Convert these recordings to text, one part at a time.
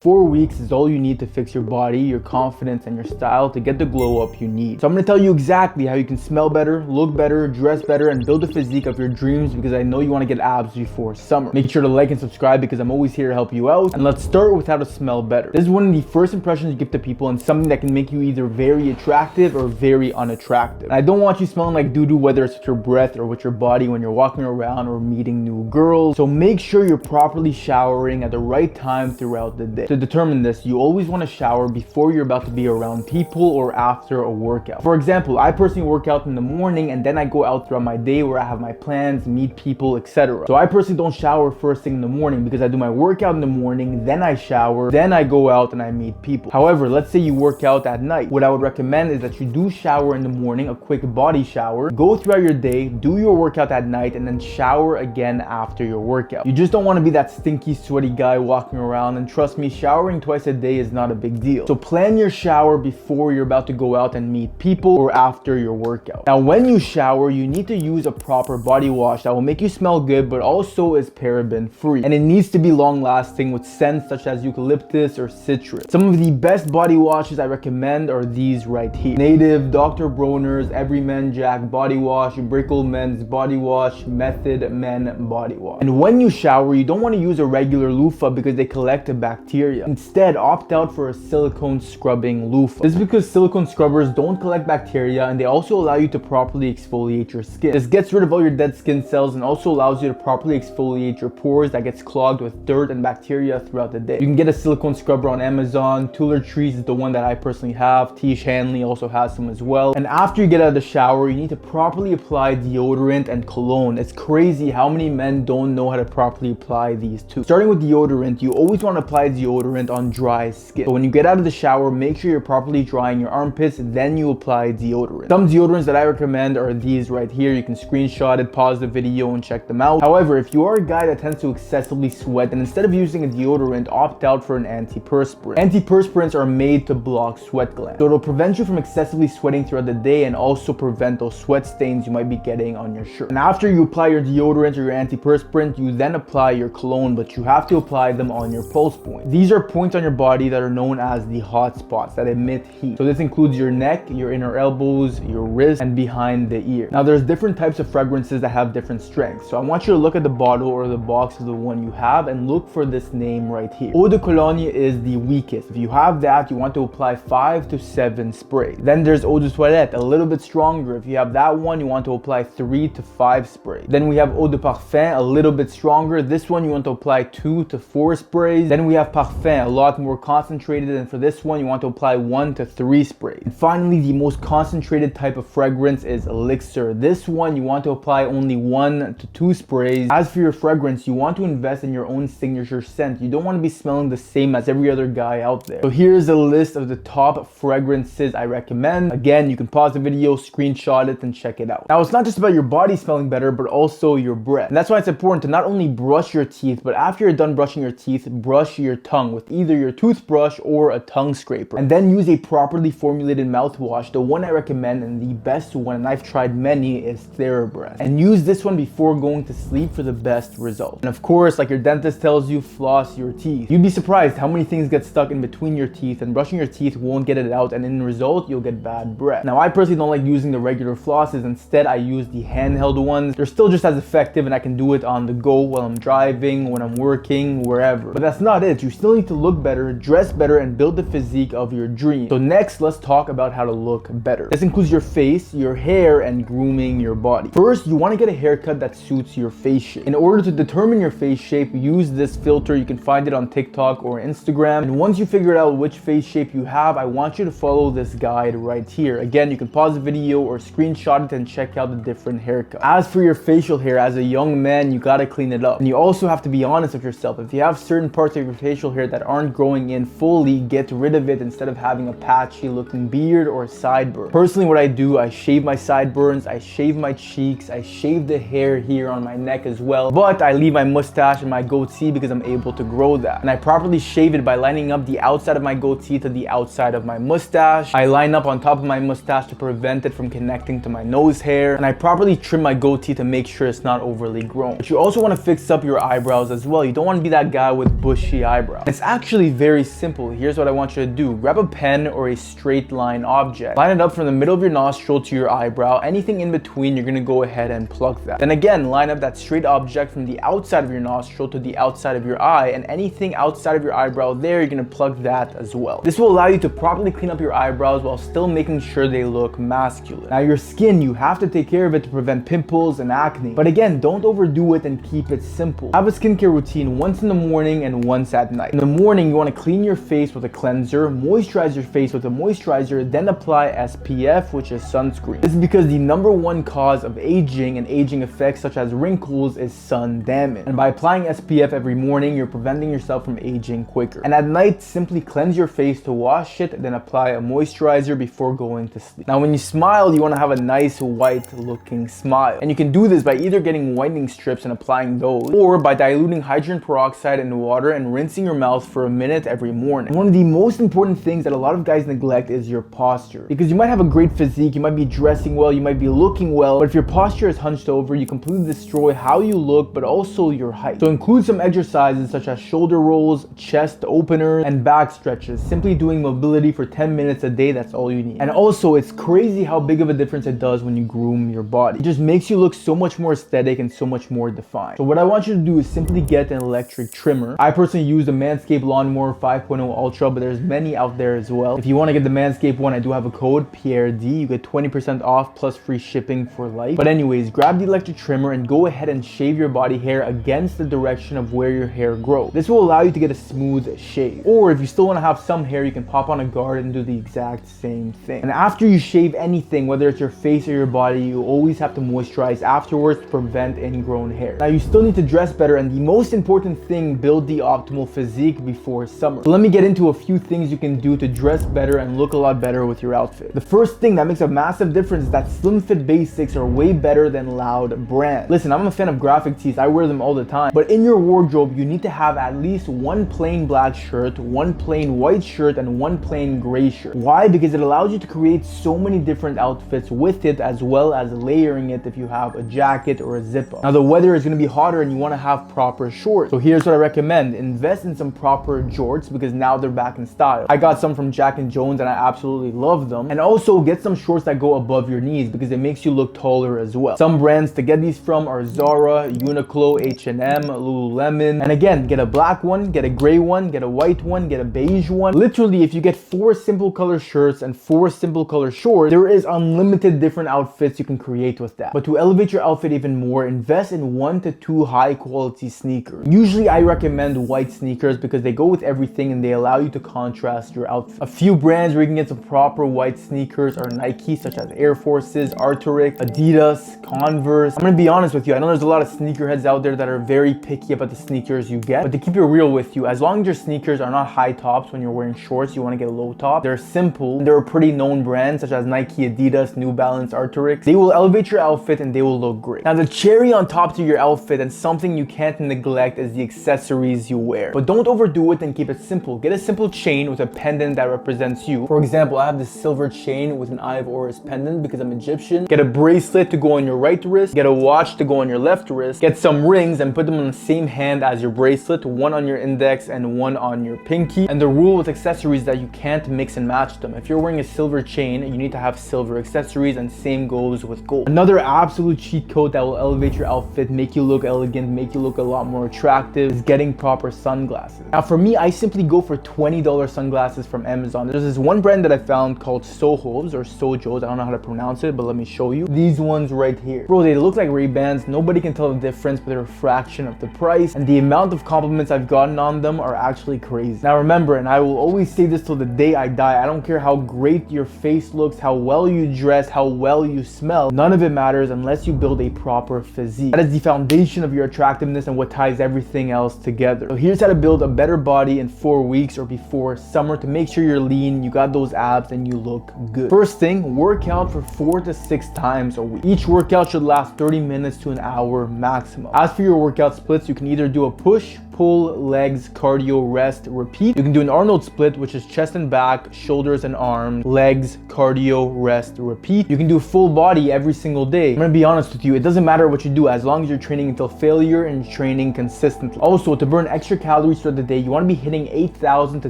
4 weeks is all you need to fix your body, your confidence, and your style to get the glow up you need. So I'm going to tell you exactly how you can smell better, look better, dress better, and build the physique of your dreams because I know you want to get abs before summer. Make sure to like and subscribe because I'm always here to help you out. And let's start with how to smell better. This is one of the first impressions you give to people and something that can make you either very attractive or very unattractive. And I don't want you smelling like doo-doo, whether it's with your breath or with your body when you're walking around or meeting new girls. So make sure you're properly showering at the right time throughout the day. To determine this, you always want to shower before you're about to be around people or after a workout. For example, I personally work out in the morning and then I go out throughout my day where I have my plans, meet people, etc. So I personally don't shower first thing in the morning because I do my workout in the morning, then I shower, then I go out and I meet people. However, let's say you work out at night. What I would recommend is that you do shower in the morning, a quick body shower, go throughout your day, do your workout at night, and then shower again after your workout. You just don't want to be that stinky, sweaty guy walking around, and trust me, showering twice a day is not a big deal. So plan your shower before you're about to go out and meet people or after your workout. Now, when you shower, you need to use a proper body wash that will make you smell good, but also is paraben free. And it needs to be long lasting with scents such as eucalyptus or citrus. Some of the best body washes I recommend are these right here. Native, Dr. Bronner's, Everyman Jack body wash, Brickle Men's body wash, Method Men body wash. And when you shower, you don't want to use a regular loofah because they collect bacteria. Instead, opt out for a silicone scrubbing loofah. This is because silicone scrubbers don't collect bacteria and they also allow you to properly exfoliate your skin. This gets rid of all your dead skin cells and also allows you to properly exfoliate your pores that gets clogged with dirt and bacteria throughout the day. You can get a silicone scrubber on Amazon. Tuller Trees is the one that I personally have. Tish Hanley also has some as well. And after you get out of the shower, you need to properly apply deodorant and cologne. It's crazy how many men don't know how to properly apply these two. Starting with deodorant, you always want to apply deodorant on dry skin. So when you get out of the shower, make sure you're properly drying your armpits, then you apply deodorant. Some deodorants that I recommend are these right here. You can screenshot it, pause the video, and check them out. However, if you are a guy that tends to excessively sweat, then instead of using a deodorant, opt out for an antiperspirant. Antiperspirants are made to block sweat glands. So it'll prevent you from excessively sweating throughout the day and also prevent those sweat stains you might be getting on your shirt. And after you apply your deodorant or your antiperspirant, you then apply your cologne, but you have to apply them on your pulse point. These are points on your body that are known as the hot spots that emit heat. So this includes your neck, your inner elbows, your wrist, and behind the ear. Now there's different types of fragrances that have different strengths. So I want you to look at the bottle or the box of the one you have and look for this name right here. Eau de Cologne is the weakest. If you have that, you want to apply 5 to 7 sprays. Then there's Eau de Toilette, a little bit stronger. If you have that one, you want to apply 3 to 5 sprays. Then we have Eau de Parfum, a little bit stronger. This one you want to apply 2 to 4 sprays. Then we have Parfum, a lot more concentrated, and for this one you want to apply 1 to 3 sprays. And finally, the most concentrated type of fragrance is Elixir. This one you want to apply only 1 to 2 sprays. As for your fragrance, you want to invest in your own signature scent. You don't want to be smelling the same as every other guy out there. So here's a list of the top fragrances I recommend. Again, you can pause the video, screenshot it, and check it out. Now, it's not just about your body smelling better, but also your breath. And that's why it's important to not only brush your teeth, but after you're done brushing your teeth, brush your tongue with either your toothbrush or a tongue scraper. And then use a properly formulated mouthwash. The one I recommend and the best one, and I've tried many, is TheraBreath. And use this one before going to sleep for the best result. And of course, like your dentist tells you, floss your teeth. You'd be surprised how many things get stuck in between your teeth, and brushing your teeth won't get it out, and in result, you'll get bad breath. Now, I personally don't like using the regular flosses. Instead, I use the handheld ones. They're still just as effective, and I can do it on the go while I'm driving, when I'm working, wherever. But that's not it. You still need to look better, dress better, and build the physique of your dreams. So next, let's talk about how to look better. This includes your face, your hair, and grooming your body. First, you want to get a haircut that suits your face shape. In order to determine your face shape, use this filter. You can find it on TikTok or Instagram. And once you figure out which face shape you have, I want you to follow this guide right here. Again, you can pause the video or screenshot it and check out the different haircuts. As for your facial hair, as a young man, you gotta clean it up. And you also have to be honest with yourself. If you have certain parts of your facial hair that aren't growing in fully, get rid of it instead of having a patchy looking beard or sideburn. Personally, what I do, I shave my sideburns, I shave my cheeks, I shave the hair here on my neck as well, but I leave my mustache and my goatee because I'm able to grow that. And I properly shave it by lining up the outside of my goatee to the outside of my mustache. I line up on top of my mustache to prevent it from connecting to my nose hair, and I properly trim my goatee to make sure it's not overly grown. But you also want to fix up your eyebrows as well. You don't want to be that guy with bushy eyebrows. It's actually very simple. Here's what I want you to do. Grab a pen or a straight line object. Line it up from the middle of your nostril to your eyebrow. Anything in between, you're gonna go ahead and pluck that. Then again, line up that straight object from the outside of your nostril to the outside of your eye, and anything outside of your eyebrow there, you're gonna pluck that as well. This will allow you to properly clean up your eyebrows while still making sure they look masculine. Now your skin, you have to take care of it to prevent pimples and acne. But again, don't overdo it and keep it simple. Have a skincare routine once in the morning and once at night. In the morning, you want to clean your face with a cleanser, moisturize your face with a moisturizer, then apply SPF, which is sunscreen. This is because the #1 cause of aging and aging effects such as wrinkles is sun damage. And by applying SPF every morning, you're preventing yourself from aging quicker. And at night, simply cleanse your face to wash it, then apply a moisturizer before going to sleep. Now when you smile, you want to have a nice white looking smile. And you can do this by either getting whitening strips and applying those, or by diluting hydrogen peroxide in water and rinsing your mouth for a minute every morning. One of the most important things that a lot of guys neglect is your posture. Because you might have a great physique, you might be dressing well, you might be looking well, but if your posture is hunched over, you completely destroy how you look, but also your height. So include some exercises such as shoulder rolls, chest openers, and back stretches. Simply doing mobility for 10 minutes a day, that's all you need. And also, it's crazy how big of a difference it does when you groom your body. It just makes you look so much more aesthetic and so much more defined. So what I want you to do is simply get an electric trimmer. I personally use the Manscaped Lawnmower 5.0 Ultra, but there's many out there as well. If you want to get the Manscaped one, I do have a code, PRD. You get 20% off plus free shipping for life. But anyways, grab the electric trimmer and go ahead and shave your body hair against the direction of where your hair grows. This will allow you to get a smooth shave. Or if you still want to have some hair, you can pop on a guard and do the exact same thing. And after you shave anything, whether it's your face or your body, you always have to moisturize afterwards to prevent ingrown hair. Now you still need to dress better, and the most important thing, build the optimal physique before summer. So let me get into a few things you can do to dress better and look a lot better with your outfit. The first thing that makes a massive difference is that slim fit basics are way better than loud brands. Listen, I'm a fan of graphic tees, I wear them all the time, but in your wardrobe you need to have at least one plain black shirt, one plain white shirt, and one plain gray shirt. Why? Because it allows you to create so many different outfits with it, as well as layering it if you have a jacket or a zip up. Now the weather is going to be hotter and you want to have proper shorts. So here's what I recommend. Invest in some proper jorts because now they're back in style. I got some from Jack & Jones and I absolutely love them. And also get some shorts that go above your knees because it makes you look taller as well. Some brands to get these from are Zara, Uniqlo, H&M, Lululemon. And again, get a black one, get a gray one, get a white one, get a beige one. Literally, if you get 4 simple color shirts and 4 simple color shorts, there is unlimited different outfits you can create with that. But to elevate your outfit even more, invest in 1 to 2 high quality sneakers. Usually I recommend white sneakers because they go with everything and they allow you to contrast your outfit. A few brands where you can get some proper white sneakers are Nike, such as Air Forces, Arc'teryx, Adidas, Converse. I'm gonna be honest with you, I know there's a lot of sneakerheads out there that are very picky about the sneakers you get, but to keep it real with you, as long as your sneakers are not high tops when you're wearing shorts, you want to get a low top. They're simple, they're pretty known brands such as Nike, Adidas, New Balance, Arc'teryx. They will elevate your outfit and they will look great. Now the cherry on top to your outfit, and something you can't neglect, is the accessories you wear. But don't overdo it and keep it simple. Get a simple chain with a pendant that represents you. For example, I have this silver chain with an Eye of Horus pendant because I'm Egyptian. Get a bracelet to go on your right wrist, get a watch to go on your left wrist, get some rings and put them on the same hand as your bracelet, one on your index and one on your pinky. And the rule with accessories is that you can't mix and match them. If you're wearing a silver chain, you need to have silver accessories, and same goes with gold. Another absolute cheat code that will elevate your outfit, make you look elegant, make you look a lot more attractive, is getting proper sunglasses. Now for me, I simply go for $20 sunglasses from Amazon. There's this one brand that I found called Sohos or Sojos, I don't know how to pronounce it, but let me show you. These ones right here. Bro, they look like Ray-Bans, nobody can tell the difference, but they're a fraction of the price, and the amount of compliments I've gotten on them are actually crazy. Now remember, and I will always say this till the day I die, I don't care how great your face looks, how well you dress, how well you smell, none of it matters unless you build a proper physique. That is the foundation of your attractiveness and what ties everything else together. So here's how to build a better body in 4 weeks or before summer to make sure you're lean, you got those abs, and you look good. First thing, work out for 4 to 6 times a week. Each workout should last 30 minutes to an hour maximum. As for your workout splits, you can either do a push, pull, legs, cardio, rest, repeat. You can do an Arnold split, which is chest and back, shoulders and arms, legs, cardio, rest, repeat. You can do full body every single day. I'm gonna be honest with you, it doesn't matter what you do as long as you're training until failure and training consistently. Also, to burn extra calories throughout the day, you wanna be hitting 8,000 to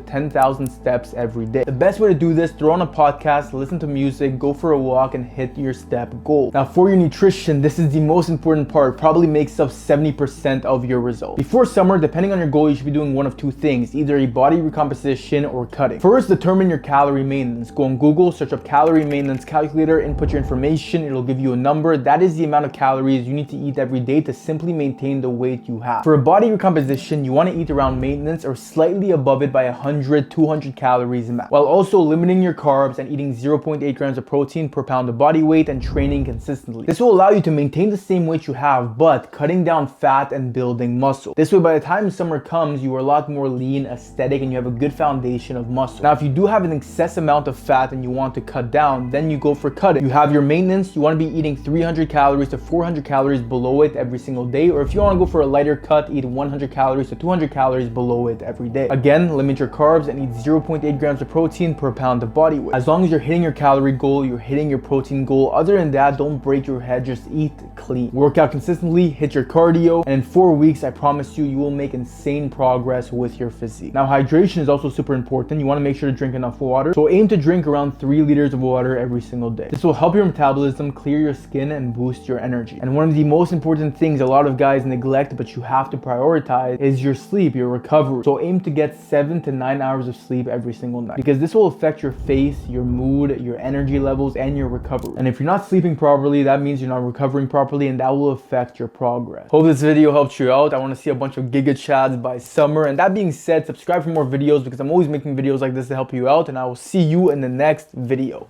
10,000 steps every day. The best way to do this, throw on a podcast, listen to music, go for a walk, and hit your step goal. Now, for your nutrition, this is the most important part, probably makes up 70% of your results. Before summer, depending on your goal, you should be doing one of two things, either a body recomposition or cutting. First, determine your calorie maintenance. Go on Google, search up calorie maintenance calculator, input your information, it'll give you a number. That is the amount of calories you need to eat every day to simply maintain the weight you have. For a body recomposition, you want to eat around maintenance or slightly above it by 100, 200 calories max, while also limiting your carbs and eating 0.8 grams of protein per pound of body weight and training consistently. This will allow you to maintain the same weight you have, but cutting down fat and building muscle. This way, by the time summer comes, you are a lot more lean, aesthetic, and you have a good foundation of muscle. Now, if you do have an excess amount of fat and you want to cut down, then you go for cutting. You have your maintenance, you want to be eating 300 calories to 400 calories below it every single day, or if you want to go for a lighter cut, eat 100 calories to 200 calories below it every day. Again, limit your carbs and eat 0.8 grams of protein per pound of body weight. As long as you're hitting your calorie goal, you're hitting your protein goal. Other than that, don't break your head, just eat clean. Work out consistently, hit your cardio, and in 4 weeks, I promise you, you will make insane progress with your physique. Now, hydration is also super important. You want to make sure to drink enough water. So aim to drink around 3 liters of water every single day. This will help your metabolism, clear your skin, and boost your energy. And one of the most important things a lot of guys neglect, but you have to prioritize, is your sleep, your recovery. So aim to get 7 to 9 hours of sleep every single night, because this will affect your face, your mood, your energy levels, and your recovery. And if you're not sleeping properly, that means you're not recovering properly, and that will affect your progress. Hope this video helped you out. I want to see a bunch of Giga Chads by summer. And that being said, subscribe for more videos because I'm always making videos like this to help you out, and I will see you in the next video.